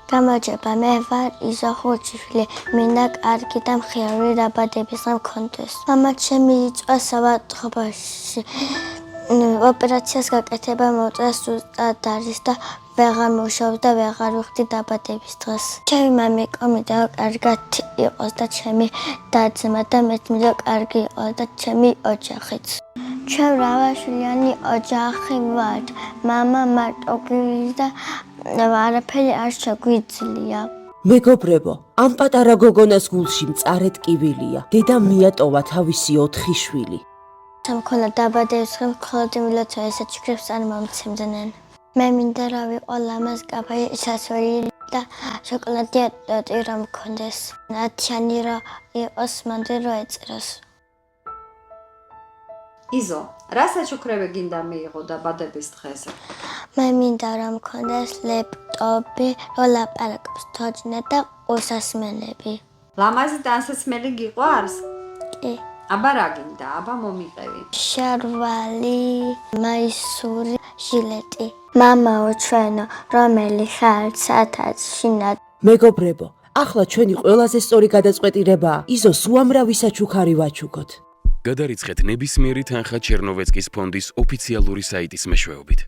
გამარჯობა, მე ვარ იზო ხურჯიშვილი. მინდა კარგი და მხიარული დაბადების დღე მქონდეს. მამა ჩემი იწვა სავატყობაში. ოპერაციას გაკეთება მოუწია ზუსტად არის და ვეღარ მუშაობს და ვეღარ ვიხდი დაბადების დღეს. ჩემი მამიკო მინდა კარგად იყოს და ჩემი და-ძმა და მეც მინდა კარგი იყოს და ჩემი ოჯახიც. ჩვენ მრავალშვილიანი ოჯახი ვართ. მამა მარტო გვიდის და არაფერი არ შეგვიძლია. მეგობრებო, ამ პატარა გოგონას გულში მწარე ტკივილია. დედა მიატოვა თავისი 4 შვილი. მქონდა დაბადების დღე მხოლოდ მილოცვა ესაჩქრებს არ მომცემდნენ. მე მინდა რა ვიყო ლამაზ კაფე სასველი და შოკოლადი ტირა მქონდეს. ნათიანი რა იყოს მანდ რო ეწეროს. იზო, რა საჩუქრები გინდა მიიღო დაბადების დღეზე? მე მინდა რომ მქონდეს ლეპტოპი, რო ლაპარაკობს თოჯინა და ყურსასმელები. ლამაზი ტანსაცმელი გიყვარს? კი. აბა რა გინდა? აბა მომიყევი. შარვალი, მაისური, ჟილეტი. მამაო ჩვენო, რომელი ხარ საათად შინად. მეგობრებო, ახლა ჩვენი ყველაზე სწორი გადაწყვეტილებაა იზოს უამრავი საჩუქარი ვაჩუქოთ. გადარიცხეთ ნებისმიერი თანხა ჩერნოვეცკის ფონდის ოფიციალური საიტის მეშვეობით.